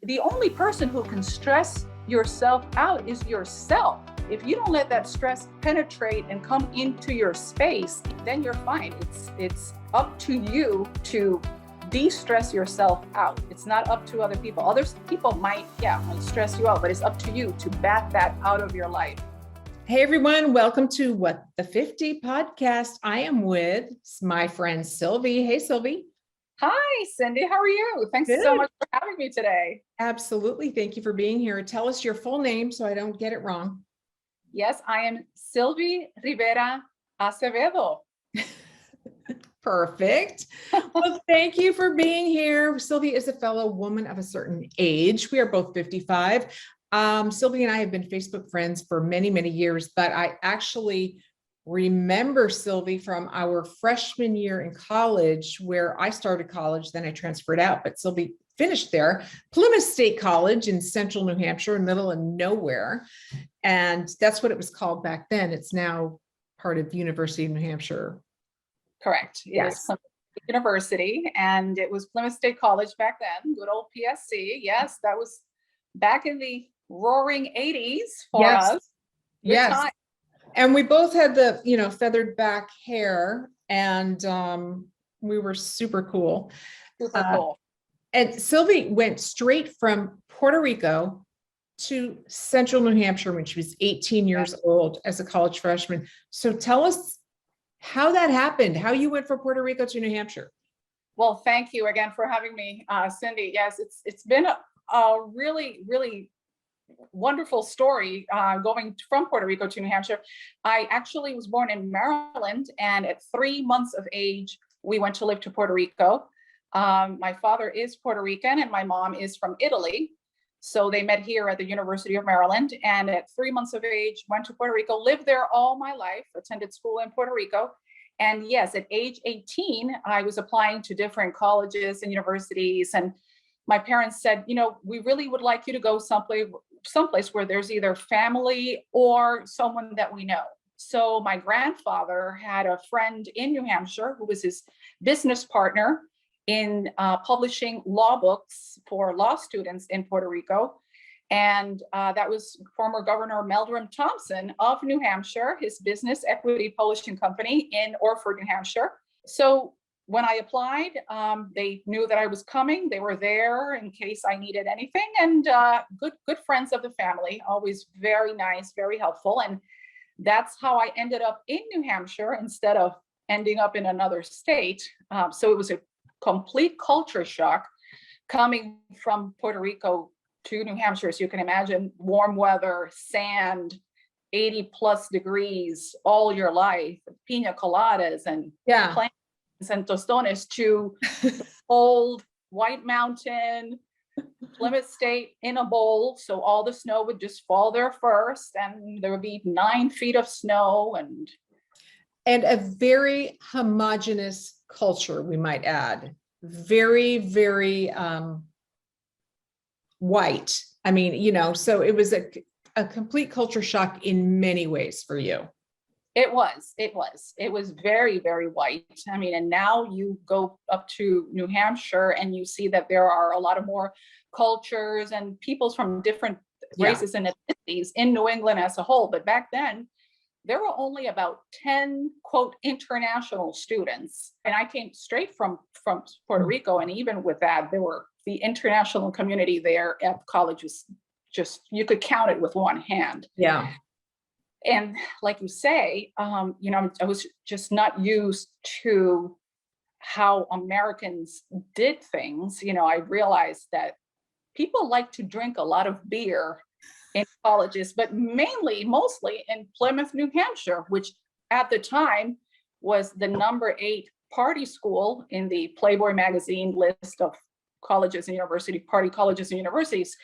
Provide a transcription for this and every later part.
the only person who can stress yourself out is yourself. If you don't let that stress penetrate and come into your space, then you're fine. It's up to you to de-stress yourself out. It's not up to other people. Other people might stress you out, but it's up to you to bat that out of your life. Hey everyone, welcome to What the 50 podcast. I am with my friend Silvie. Hey Silvie. Hi Cindy, how are you? Thanks so much for having me today. Absolutely, thank you for being here. Tell us your full name so I don't get it wrong. Yes, I am Silvie Rivera Acevedo. Perfect. Well, thank you for being here. Silvie is a fellow woman of a certain age. We are both 55. Silvie and I have been Facebook friends for many, many years, but I actually remember Silvie from our freshman year in college, where I started college, then I transferred out, but Silvie finished there, Plymouth State College in central New Hampshire, middle of nowhere. And that's what it was called back then. It's now part of the University of New Hampshire. Correct. Yes. Plymouth University, and it was Plymouth State College back then, good old PSC. Yes, that was back in the roaring 80s for us. Good yes. time. And we both had the, feathered back hair, and we were super cool. Super cool. And Silvie went straight from Puerto Rico to central New Hampshire when she was 18 years old as a college freshman. So tell us how that happened, how you went from Puerto Rico to New Hampshire. Well, thank you again for having me, Cindy. Yes, it's been a really, really wonderful story going from Puerto Rico to New Hampshire. I actually was born in Maryland, and at 3 months of age, we went to live to Puerto Rico. My father is Puerto Rican and my mom is from Italy. So they met here at the University of Maryland, and at 3 months of age, went to Puerto Rico, lived there all my life, attended school in Puerto Rico. And yes, at age 18, I was applying to different colleges and universities, and my parents said, we really would like you to go someplace where there's either family or someone that we know. So my grandfather had a friend in New Hampshire who was his business partner in publishing law books for law students in Puerto Rico. And that was former Governor Meldrum Thompson of New Hampshire, his business Equity Publishing Company in Orford, New Hampshire. So when I applied, they knew that I was coming. They were there in case I needed anything, and good friends of the family, always very nice, very helpful. And that's how I ended up in New Hampshire instead of ending up in another state. So it was a complete culture shock coming from Puerto Rico to New Hampshire. As you can imagine, warm weather, sand, 80 plus degrees all your life, pina coladas and plants and tostones, to old White Mountain, Plymouth State in a bowl. So all the snow would just fall there first, and there would be 9 feet of snow and a very homogenous culture, we might add. Very, very white. I mean, so it was a complete culture shock in many ways for you. It was very, very white. I mean, and now you go up to New Hampshire and you see that there are a lot of more cultures and peoples from different races and ethnicities in New England as a whole. But back then, there were only about 10, quote, international students. And I came straight from Puerto Rico. And even with that, the international community there at college was just, you could count it with one hand. Yeah. And like you say, I was just not used to how Americans did things. I realized that people like to drink a lot of beer in colleges, but mostly in Plymouth, New Hampshire, which at the time was the number 8 party school in the Playboy magazine list of colleges and party colleges and universities.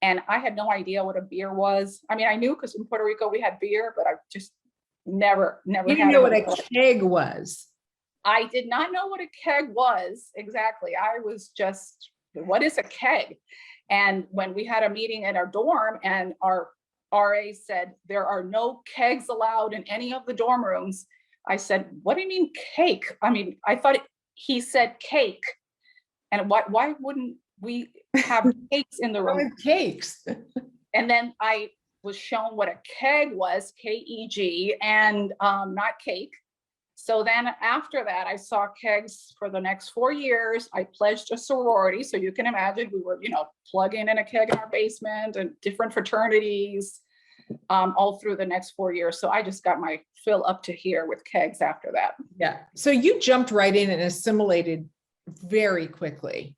And I had no idea what a beer was. I mean, I knew because in Puerto Rico we had beer, but I just never you didn't know what a keg was. I did not know what a keg was. Exactly. I was just, what is a keg? And when we had a meeting in our dorm and our RA said, there are no kegs allowed in any of the dorm rooms, I said, what do you mean cake? I mean, I thought he said cake. And why wouldn't we have cakes in the room. Cakes. And then I was shown what a keg was, K-E-G, and not cake. So then after that, I saw kegs for the next 4 years. I pledged a sorority. So you can imagine we were, plugging in a keg in our basement and different fraternities all through the next 4 years. So I just got my fill up to here with kegs after that. Yeah. So you jumped right in and assimilated very quickly.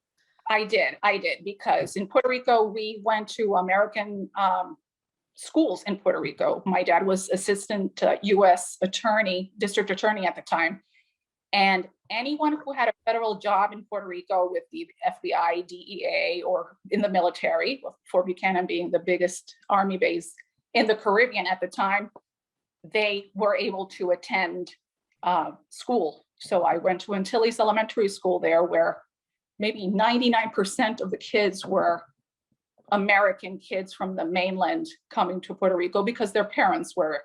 I did, because in Puerto Rico, we went to American schools in Puerto Rico. My dad was assistant U.S. attorney, district attorney at the time. And anyone who had a federal job in Puerto Rico with the FBI, DEA, or in the military, Fort Buchanan being the biggest army base in the Caribbean at the time, they were able to attend school. So I went to Antilles Elementary School there, where maybe 99% of the kids were American kids from the mainland coming to Puerto Rico because their parents were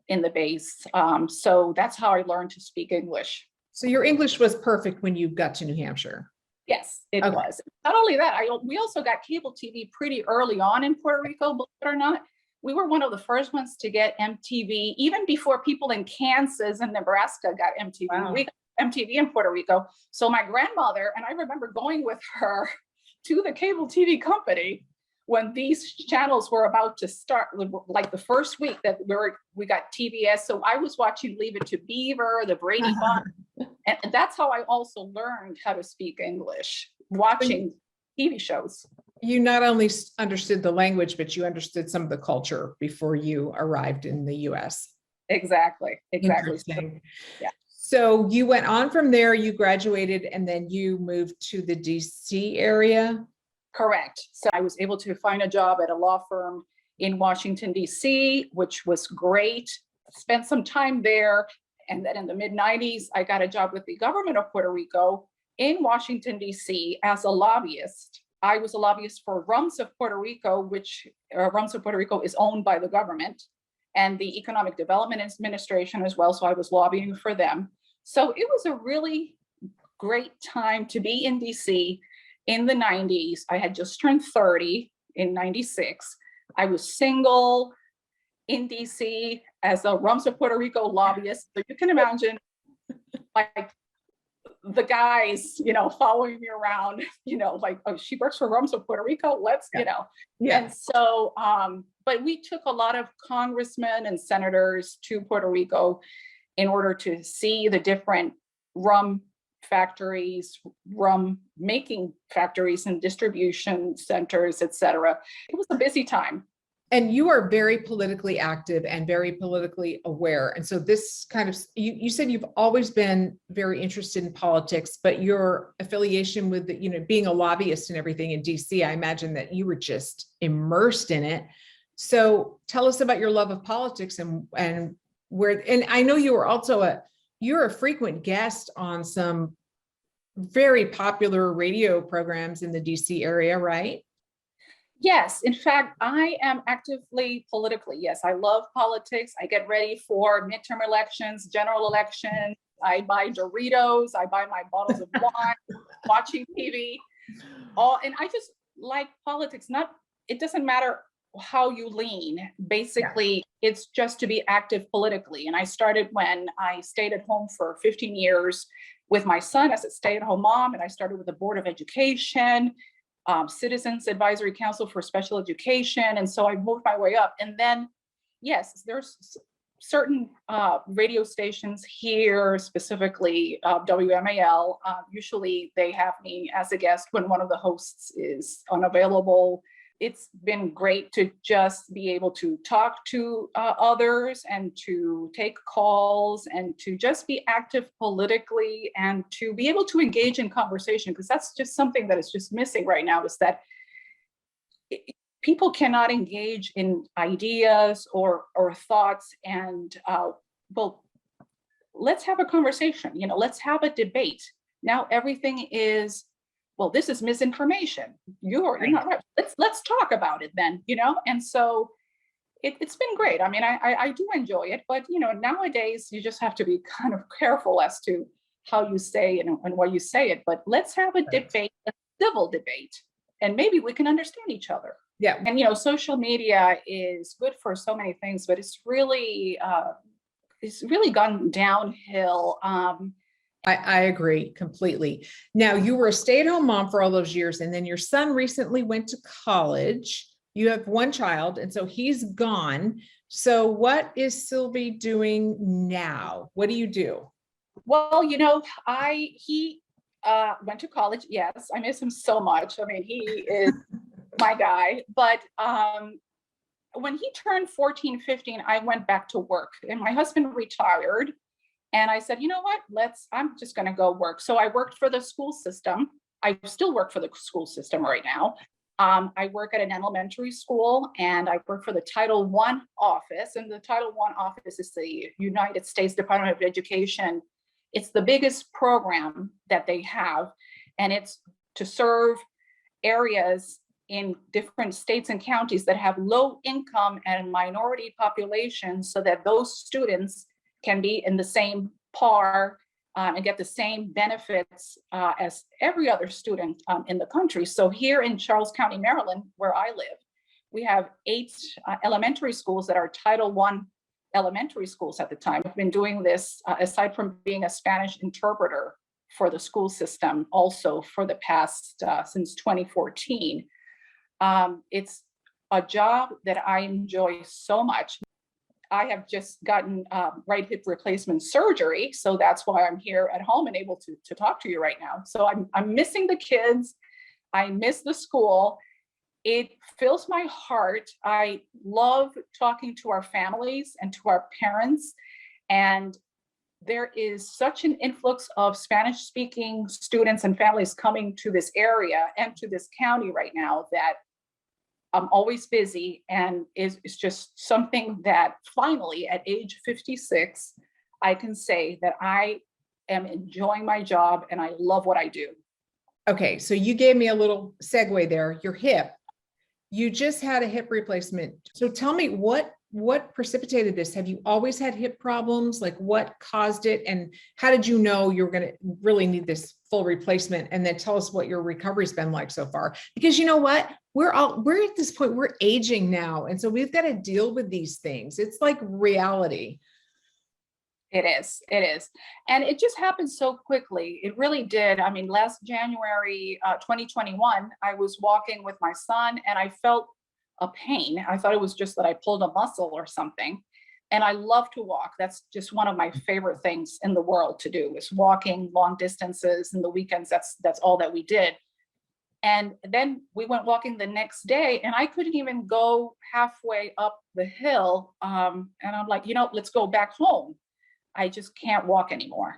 in the base. So that's how I learned to speak English. So your English was perfect when you got to New Hampshire. Yes, it was. Not only that, we also got cable TV pretty early on in Puerto Rico, believe it or not. We were one of the first ones to get MTV, even before people in Kansas and Nebraska got MTV. Wow. We got MTV in Puerto Rico. So my grandmother, and I remember going with her to the cable TV company when these channels were about to start, like the first week that we got TBS. So I was watching Leave It to Beaver, the Brady Bunch, and that's how I also learned how to speak English, watching TV shows. You not only understood the language, but you understood some of the culture before you arrived in the US. Exactly. Yeah. So you went on from there, you graduated, and then you moved to the DC area? Correct. So I was able to find a job at a law firm in Washington, DC, which was great. Spent some time there. And then in the mid-90s, I got a job with the government of Puerto Rico in Washington, DC as a lobbyist. I was a lobbyist for RUMS of Puerto Rico, which RUMS of Puerto Rico is owned by the government, and the Economic Development Administration as well. So I was lobbying for them. So it was a really great time to be in DC in the 90s. I had just turned 30 in 96. I was single in DC as a RUMS of Puerto Rico lobbyist. So you can imagine like the guys, following me around, like, oh, she works for RUMS of Puerto Rico. Let's, Yeah. And so, but we took a lot of congressmen and senators to Puerto Rico in order to see the different rum factories, rum making factories and distribution centers, et cetera. It was a busy time. And you are very politically active and very politically aware. And so this kind of, you said you've always been very interested in politics, but your affiliation with, being a lobbyist and everything in DC, I imagine that you were just immersed in it. So tell us about your love of politics and where, and I know you were also you're a frequent guest on some very popular radio programs in the DC area, right? Yes, in fact, I am actively politically. Yes, I love politics. I get ready for midterm elections, general elections. I buy Doritos. I buy my bottles of wine, watching TV. And I just like politics. It doesn't matter how you lean. Basically, it's just to be active politically. And I started when I stayed at home for 15 years with my son as a stay-at-home mom. And I started with the Board of Education, Citizens Advisory Council for Special Education. And so I moved my way up. And then, yes, there's certain radio stations here, specifically WMAL. Usually they have me as a guest when one of the hosts is unavailable. It's been great to just be able to talk to others and to take calls and to just be active politically and to be able to engage in conversation, because that's just something that is just missing right now, is that people cannot engage in ideas or thoughts. And well, let's have a conversation, let's have a debate. Now everything is, well, this is misinformation. You're not right. Let's talk about it then, And so it's been great. I mean, I do enjoy it, but nowadays you just have to be kind of careful as to how you say and why you say it. But let's have a debate, a civil debate, and maybe we can understand each other. Yeah. And, social media is good for so many things, but it's really gone downhill. I agree completely. Now, you were a stay-at-home mom for all those years, and then your son recently went to college. You have one child, and so he's gone. So what is Silvie doing now? What do you do? Well, he went to college. Yes, I miss him so much. I mean, he is my guy. But when he turned 14, 15, I went back to work, and my husband retired. And I said, you know what, I'm just going to go work. So I worked for the school system. I still work for the school system right now. I work at an elementary school, and I work for the Title I office. And the Title I office is the United States Department of Education. It's the biggest program that they have, and it's to serve areas in different states and counties that have low income and minority populations, so that those students can be in the same par and get the same benefits as every other student in the country. So here in Charles County, Maryland, where I live, we have 8 elementary schools that are Title I elementary schools at the time. I've been doing this aside from being a Spanish interpreter for the school system, also for the past, since 2014. It's a job that I enjoy so much. I have just gotten right hip replacement surgery, so that's why I'm here at home and able to talk to you right now. So I'm missing the kids. I miss the school. It fills my heart. I love talking to our families and to our parents. And there is such an influx of Spanish-speaking students and families coming to this area and to this county right now that I'm always busy, and it's just something that finally at age 56, I can say that I am enjoying my job and I love what I do. Okay, so you gave me a little segue there. Your hip, you just had a hip replacement. So tell me what precipitated this? Have you always had hip problems? Like, what caused it? And how did you know you were going to really need this full replacement? And then tell us what your recovery's been like so far. Because you know what? We're at this point, we're aging now. And so we've got to deal with these things. It's like reality. It is. And it just happened so quickly. It really did. I mean, last January, 2021, I was walking with my son and I felt a pain. I thought it was just that I pulled a muscle or something. And I love to walk. That's just one of my favorite things in the world to do, is walking long distances. And the weekends, that's all that we did. And then we went walking the next day, and I couldn't even go halfway up the hill. And I'm like, let's go back home. I just can't walk anymore.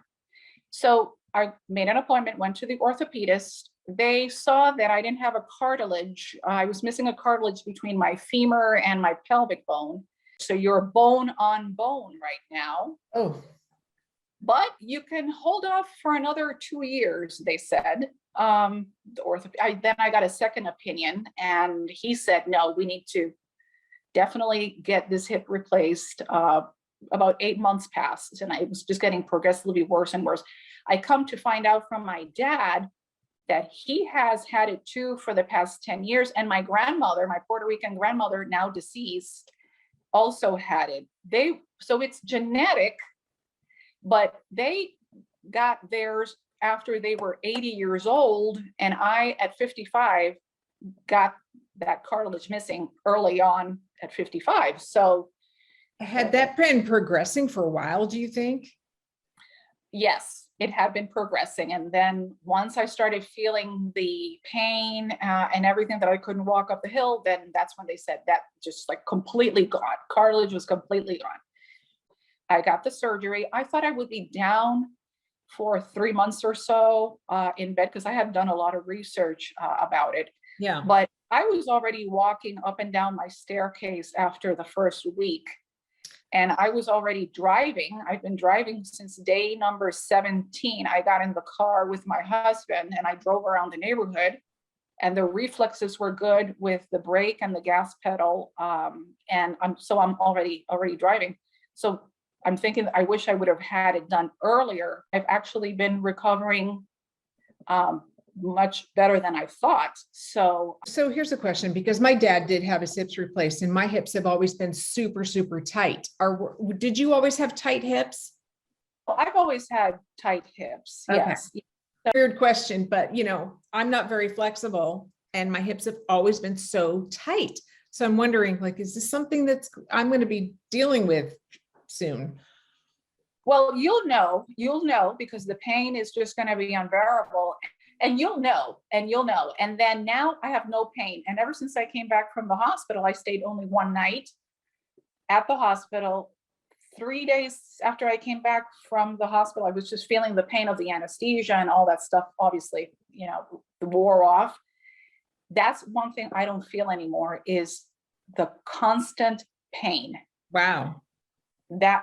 So I made an appointment, went to the orthopedist. They saw that I didn't have a cartilage. I was missing a cartilage between my femur and my pelvic bone. So you're bone on bone right now. Oh. But you can hold off for another 2 years, they said. Then I got a second opinion, and he said, no, we need to definitely get this hip replaced. About 8 months passed, and it was just getting progressively worse and worse. I come to find out from my dad that he has had it too for the past 10 years. And my grandmother, my Puerto Rican grandmother, now deceased, also had it. So it's genetic, but they got theirs after they were 80 years old. And I, at 55, got that cartilage missing early on at 55. So had that been progressing for a while, do you think? Yes, it had been progressing. And then once I started feeling the pain and everything, that I couldn't walk up the hill, then that's when they said that just like completely gone. Cartilage was completely gone. I got the surgery. I thought I would be down for 3 months or so in bed, because I had done a lot of research about it. Yeah. But I was already walking up and down my staircase after the first week. And I was already driving. I've been driving since day number 17. I got in the car with my husband and I drove around the neighborhood, and the reflexes were good with the brake and the gas pedal. And I'm already driving. So I'm thinking, I wish I would have had it done earlier. I've actually been recovering much better than I thought. So here's a question, because my dad did have his hips replaced and my hips have always been super, super tight. Did you always have tight hips? I've always had tight hips. Okay. Yes. Weird question, but I'm not very flexible and my hips have always been so tight. So I'm wondering, like, is this something I'm going to be dealing with soon? Well, you'll know because the pain is just going to be unbearable, and you'll know. And then now I have no pain. And ever since I came back from the hospital, I stayed only one night at the hospital. 3 days after I came back from the hospital, I was just feeling the pain of the anesthesia and all that stuff. Obviously, wore off. That's one thing I don't feel anymore, is the constant pain. Wow. I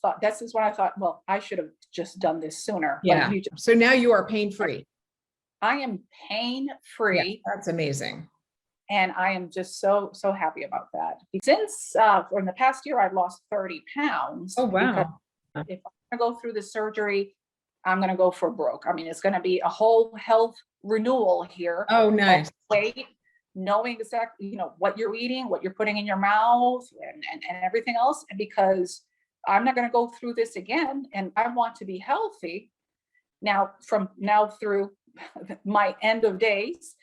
thought, this is when I thought, well, I should have just done this sooner. Yeah. So now you are pain-free. I am pain-free. Yeah, that's amazing. And I am just so happy about that. Since in the past year, I've lost 30 pounds. Oh, wow. If I'm going to go through the surgery, I'm going to go for broke. I mean, it's going to be a whole health renewal here. Oh, nice. Weight, knowing exactly, what you're eating, what you're putting in your mouth, and everything else. And because I'm not going to go through this again, and I want to be healthy now, from now through my end of days,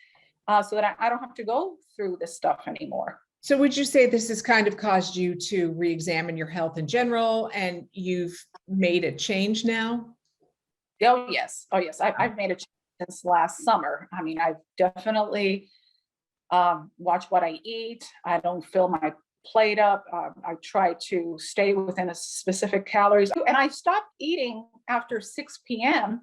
so that I don't have to go through this stuff anymore. So would you say this has kind of caused you to re-examine your health in general, and you've made a change now? Oh, yes. I've made a change since last summer. I mean, I've definitely watched what I eat. I don't fill my plate up. I try to stay within a specific calories. And I stopped eating after 6 p.m.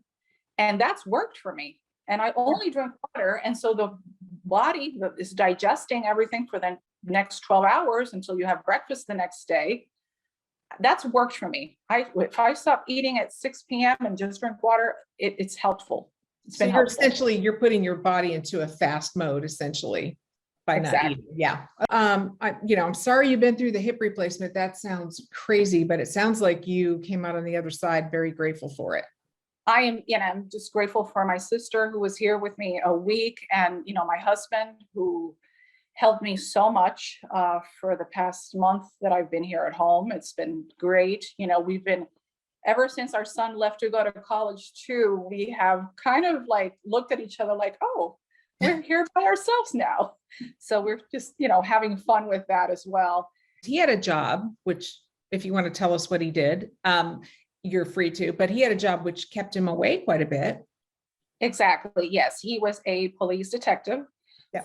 and that's worked for me. And I only drink water. And so the body is digesting everything for the next 12 hours until you have breakfast the next day. That's worked for me. If I stop eating at 6 p.m. and just drink water, it's helpful. It's been helpful. You're putting your body into a fast mode, essentially, by not eating. Yeah. I'm sorry you've been through the hip replacement. That sounds crazy, but it sounds like you came out on the other side very grateful for it. I'm just grateful for my sister who was here with me a week, and my husband who helped me so much for the past month that I've been here at home. It's been great. We've been, ever since our son left to go to college too, we have kind of like looked at each other like, oh, we're here by ourselves now. So we're just, having fun with that as well. He had a job, which if you want to tell us what he did, you're free to, but he had a job which kept him away quite a bit. Exactly. Yes. He was a police detective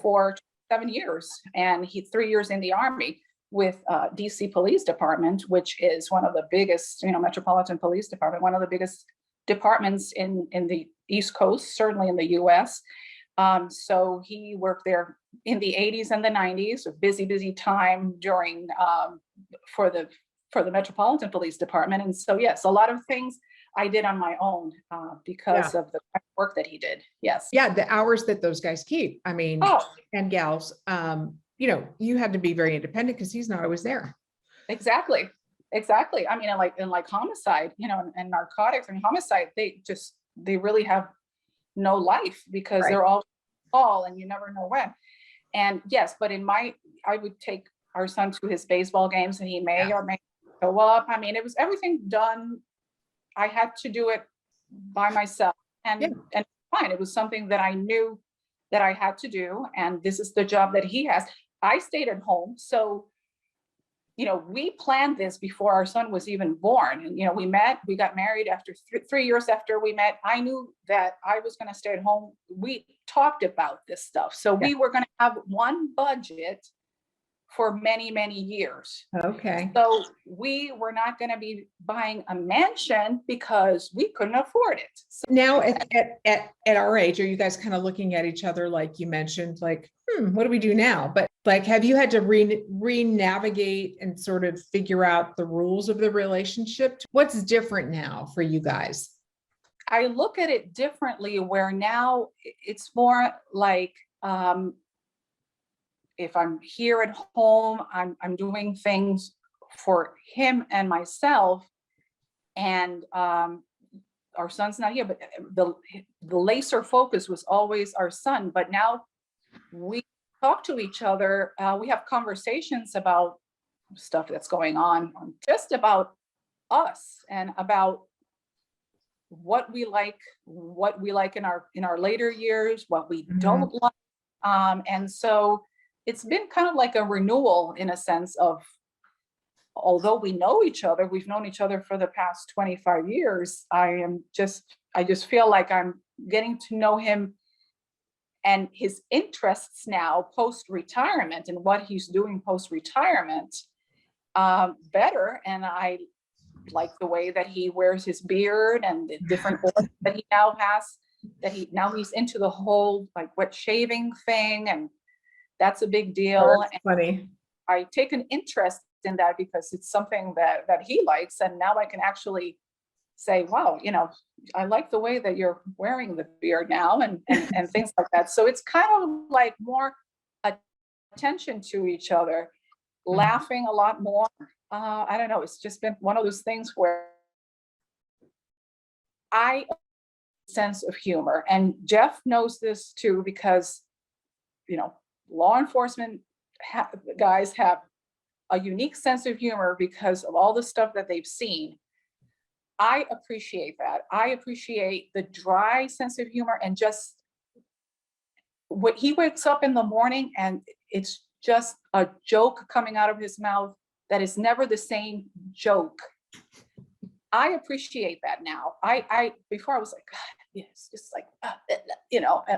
for 7 years, and 3 years in the Army with DC Police Department, which is one of the biggest, Metropolitan Police Department, one of the biggest departments in the East Coast, certainly in the US. So he worked there in the 80s and the 90s, a busy time during for the Metropolitan Police Department. And so, yes, a lot of things I did on my own because of the work that he did. Yes. Yeah. The hours that those guys keep, I mean, and gals, you had to be very independent because he's not always there. Exactly. I mean, in like homicide, and narcotics and homicide, they really have no life because they're all and you never know when. And yes, but I would take our son to his baseball games, and he may or may not show up. I mean, it was everything done. I had to do it by myself, and fine. It was something that I knew that I had to do, and this is the job that he has. I stayed at home, so we planned this before our son was even born. And we got married after 3 years after we met. I knew that I was going to stay at home. We talked about this stuff, so we were going to have one budget for many years. Okay. So we were not going to be buying a mansion because we couldn't afford it. So now at our age, are you guys kind of looking at each other, like you mentioned, like, what do we do now? But like, have you had to re-navigate and sort of figure out the rules of the relationship? What's different now for you guys? I look at it differently, where now it's more like, if I'm here at home, I'm doing things for him and myself. And our son's not here, but the laser focus was always our son. But now we talk to each other. We have conversations about stuff that's going on, just about us and about what we like in our later years, what we don't like. And so it's been kind of like a renewal in a sense of, although we know each other, we've known each other for the past 25 years. I just feel like I'm getting to know him and his interests now post-retirement and what he's doing post-retirement better. And I like the way that he wears his beard and the different oils that he now has, he's into the whole like wet shaving thing. And that's a big deal. That's funny. I take an interest in that because it's something that he likes. And now I can actually say, wow, I like the way that you're wearing the beard now and things like that. So it's kind of like more attention to each other, laughing a lot more. I don't know. It's just been one of those things where I sense of humor, and Jeff knows this too, because, law enforcement guys have a unique sense of humor because of all the stuff that they've seen. I appreciate that. I appreciate the dry sense of humor, and just what he wakes up in the morning and it's just a joke coming out of his mouth that is never the same joke. I appreciate that now. I before I was like, God, it's just like,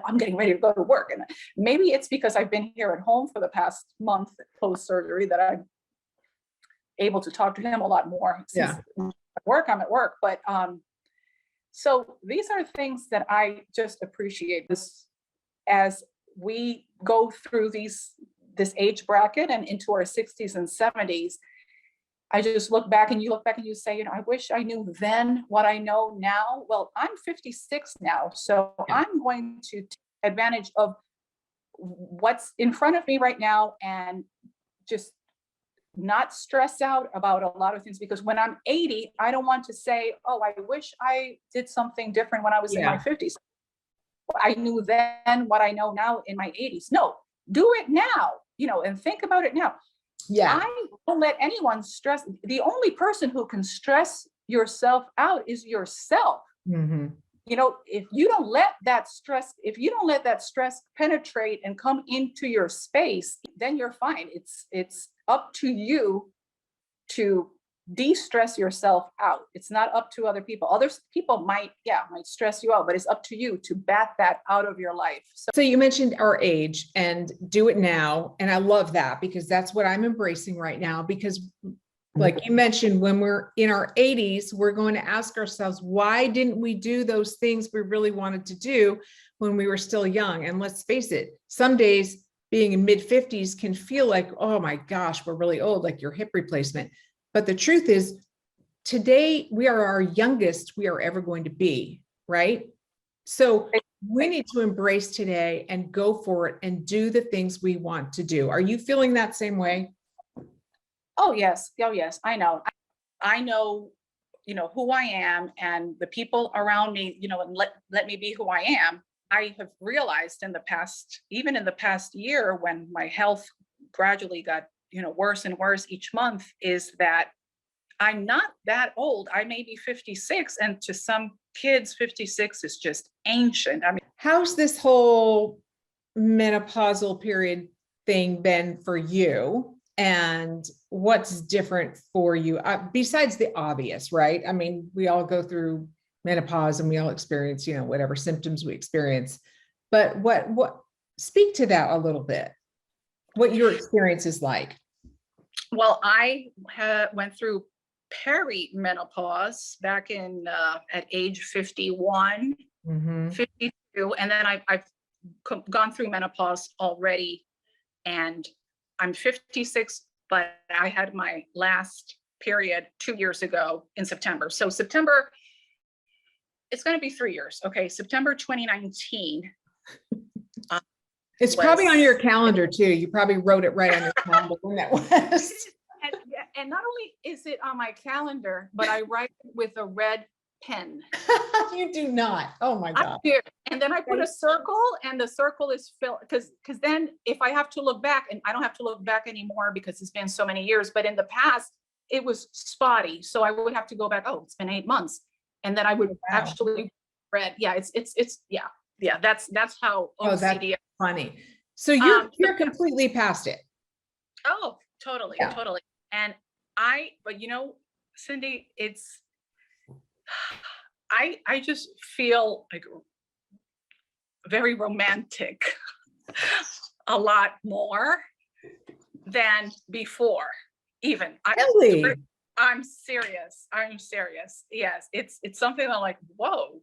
I'm getting ready to go to work. And maybe it's because I've been here at home for the past month post-surgery that I'm able to talk to him a lot more. Since I'm at work. But so these are things that I just appreciate this as we go through this age bracket and into our 60s and 70s. I just look back and you say, I wish I knew then what I know now. Well, I'm 56 now, so I'm going to take advantage of what's in front of me right now and just not stress out about a lot of things, because when I'm 80, I don't want to say, oh, I wish I did something different when I was in my 50s. I knew then what I know now in my 80s. No, do it now, and think about it now. Yeah. I don't let anyone stress. The only person who can stress yourself out is yourself. Mm-hmm. If you don't let that stress penetrate and come into your space, then you're fine. It's up to you to de-stress yourself out. It's not up to other people. Other people might stress you out, but it's up to you to bat that out of your life. So you mentioned our age and do it now. And I love that, because that's what I'm embracing right now, because like you mentioned, when we're in our 80s, we're going to ask ourselves, why didn't we do those things we really wanted to do when we were still young? And let's face it, some days being in mid 50s can feel like, oh my gosh, we're really old, like your hip replacement. But the truth is, today we are our youngest we are ever going to be, right? So we need to embrace today and go for it and do the things we want to do. Are you feeling that same way? Oh, yes. I know. I know, who I am, and the people around me, and let me be who I am. I have realized even in the past year, when my health gradually got, worse and worse each month, is that I'm not that old. I may be 56, and to some kids, 56 is just ancient. I mean, how's this whole menopausal period thing been for you? And what's different for you besides the obvious, right? I mean, we all go through menopause and we all experience, whatever symptoms we experience, but what speak to that a little bit, what your experience is like. Well, I went through perimenopause back in at age 51, 52, and then I've gone through menopause already, and I'm 56, but I had my last period 2 years ago in September. So September, it's going to be 3 years. Okay, September 2019. It's probably on your calendar too. You probably wrote it right on your calendar when that was. And not only is it on my calendar, but I write it with a red pen. You do not. Oh my I God. do. And then I put a circle, and the circle is filled, because then if I have to look back, and I don't have to look back anymore because it's been so many years, but in the past it was spotty. So I would have to go back, oh, it's been 8 months. And then I would actually read. Yeah, yeah, that's how Oh, that's OCD. funny. So you're completely past it. Oh, totally, Yeah. totally. And but you know, Cindy, I just feel like very romantic a lot more than before. Even Really? I'm serious. I'm serious. Yes, it's something that I'm like, whoa,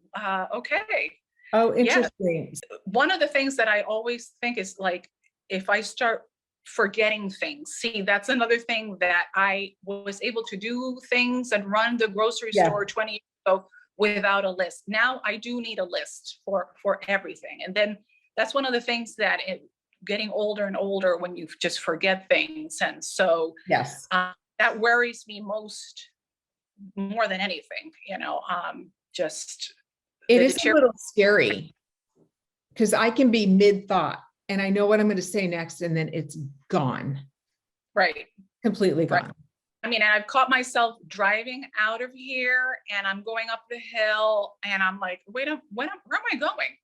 okay. Oh, Yeah. interesting. One of the things that I always think is like, if I start forgetting things, see, that's another thing that I was able to do things and run the grocery Yeah. store 20 years ago without a list. Now I do need a list for everything. And then that's one of the things that getting older and older, when you just forget things. And so Yes. that worries me more than anything, just. It is a little scary because I can be mid-thought and I know what I'm going to say next, and then it's gone. Right. Completely gone. Right. I mean, and I've caught myself driving out of here and I'm going up the hill and I'm like, where am I going?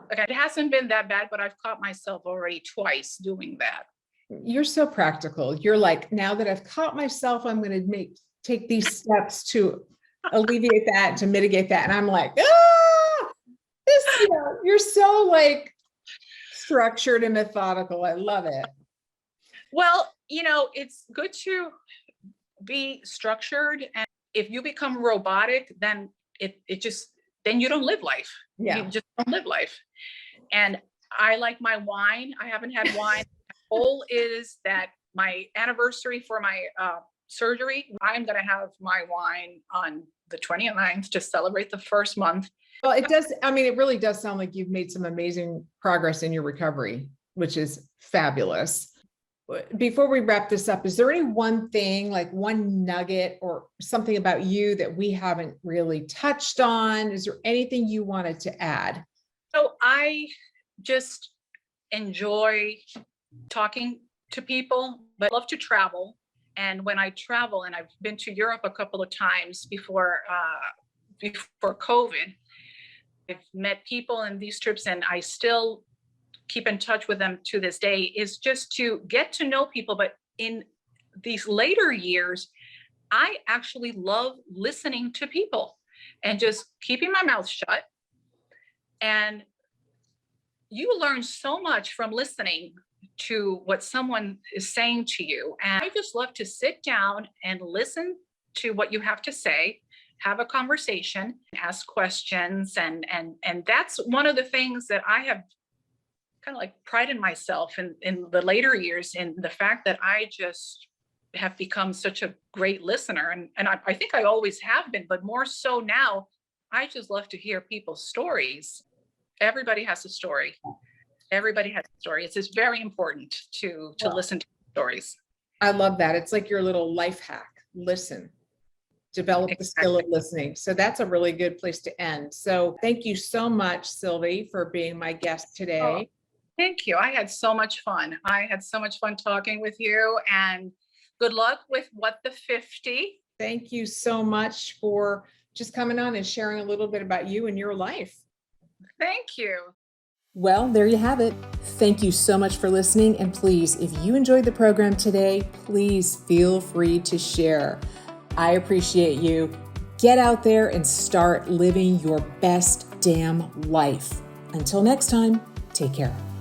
Like, it hasn't been that bad, but I've caught myself already twice doing that. You're so practical. You're like, now that I've caught myself, I'm going to take these steps to alleviate that, to mitigate that. And I'm like, you're so like structured and methodical. I love it. Well, it's good to be structured. And if you become robotic, then then you don't live life. Yeah. You just don't live life. And I like my wine. I haven't had wine. The goal is that my anniversary for my surgery, I'm going to have my wine on the 29th to celebrate the first month. Well, it does. I mean, it really does sound like you've made some amazing progress in your recovery, which is fabulous. Before we wrap this up, is there any one thing, like one nugget or something about you that we haven't really touched on? Is there anything you wanted to add? So I just enjoy talking to people, but I love to travel. And when I travel, and I've been to Europe a couple of times before COVID, I've met people in these trips, and I still keep in touch with them to this day, is just to get to know people. But in these later years, I actually love listening to people and just keeping my mouth shut. And you learn so much from listening to what someone is saying to you. And I just love to sit down and listen to what you have to say, have a conversation, ask questions. And that's one of the things that I have kind of like prided myself in the later years, in the fact that I just have become such a great listener. And I think I always have been, but more so now. I just love to hear people's stories. Everybody has a story. Everybody has a story. It's just very important to listen to stories. I love that. It's like your little life hack. Listen. Develop the skill of listening. So that's a really good place to end. So thank you so much, Silvie, for being my guest today. Oh, thank you. I had so much fun. I had so much fun talking with you, and good luck with What the 50. Thank you so much for just coming on and sharing a little bit about you and your life. Thank you. Well, there you have it. Thank you so much for listening. And please, if you enjoyed the program today, please feel free to share. I appreciate you. Get out there and start living your best damn life. Until next time, take care.